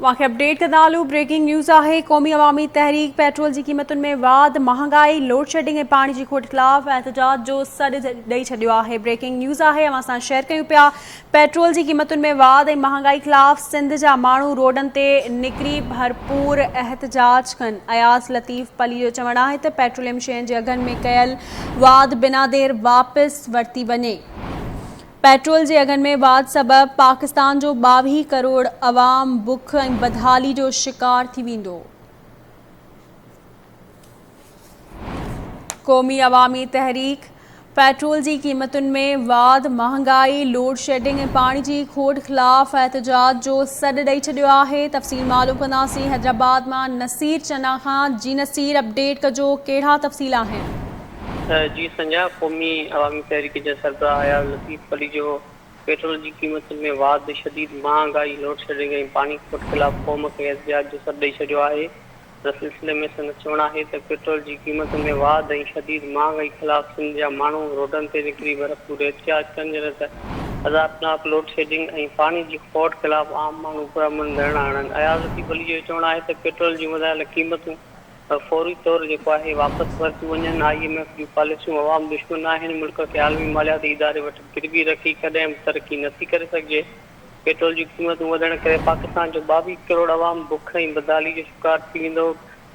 वाक़ई अपडेट का नालो ब्रेकिंग न्यूज़ है। क़ौमी अवामी तहरीक पेट्रोल की क़ीमतुनि में वाध, महांगाई, लोड शेडिंग ऐं पाणी जी खोट ख़िलाफ़ एहतजाज जो सॾु ॾेई छॾियो आहे। ब्रेकिंग न्यूज़ है, अवां सां शेयर कयूं पिया। पेट्रोल की क़ीमतुनि में वाध ऐं महांगाई ख़िलाफ़ सिंध जा माण्हू रोडनि ते निकिरी भरपूर एहतजाज कनि। अयाज़ लतीफ़ पली जो चवणु आहे त पेट्रोलियम शयुनि जे अघनि में कयल वाध बिना देर वापसि वरिती वञे। पेट्रोल के अघनि में वाध सबब पाकिस्तान जो 22 करोड़ अवाम बुख ऐं बदहाली जो शिकार थी वेंदो। क़ौमी अवामी तहरीक पेट्रोल की क़ीमतुनि में वाध, महांगाई, लोड शेडिंग ऐं पाणी जी खोट ख़िलाफ़ एहतजाज जो सॾु ॾेई छॾियो आहे। तफ़सील मालूम कंदासीं हैदराबाद मां नसीर चन्ना खां। जी नसीर, अपडेट कजो, कहिड़ा तफ़सील आहिनि? जी संजय, क़ौमी अवामी तहरीक जे सरबराह अयाज़ लतीफ़ पली जो पेट्रोल की क़ीमतुनि में वाध, शदीद महांगाई, लोड शेडिंग ऐं पाणी खोट ख़िलाफ़ क़ौम खे एहतजाज जो सॾु ॾेई छॾियो आहे। इस सिलसिले में संदसि चवणु आहे त पेट्रोल की क़ीमतुनि में वाध ऐं शदीद महांगाई ख़िलाफ़ सिंध जा माण्हू रोडनि ते निकिरी भरपूर एहतजाज कनि। जॾहिं त अज़ाबनाक लोड शेडिंग ऐं पाणी जी खोट ख़िलाफ़ आम माण्हू पुरअमन धरना हणनि। अयाज़ लतीफ़ पली जो चवणु आहे त पेट्रोल जी वधायल क़ीमतूं फौरी तौर जेको आहे वापसि वरितियूं वञनि। IMF जूं पॉलिसियूं अवाम दुश्मन आहिनि। मुल्क खे आलमी मालियाती इदारे वटि गिरवी रखी कॾहिं बि तरक़ी नथी करे सघिजे। पेट्रोल जी क़ीमतूं वधण करे पाकिस्तान जो 22 करोड़ अवाम बुख ऐं बदहाली जो शिकार थी वेंदो।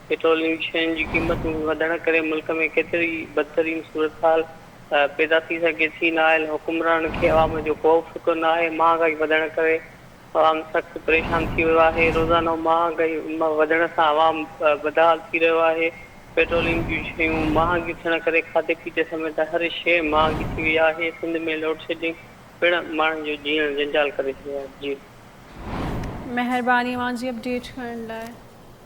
पेट्रोलियम शयुनि जी क़ीमतूं वधण करे मुल्क में केतिरी बदतरीन सूरत हाल पैदा थी सघे थी। नाअहल हुकुमरान खे अवाम जो को फ़िक्र न आहे। महांगाई वधण करे अवाम सख़्तु परेशान थी वियो आहे। रोज़ाना महांगाई वधण सां अवाम बदहाल थी रहियो आहे। पेट्रोलियम जूं शयूं महांगी थियण करे खाधे पीते समेत हर शइ महांगी थी वई आहे। सिंध में लोड शेडिंग पिणु माण्हुनि जो जीअण जंजाल करे छॾियो आहे। जी महिरबानी अवां जी अपडेट करण लाइ।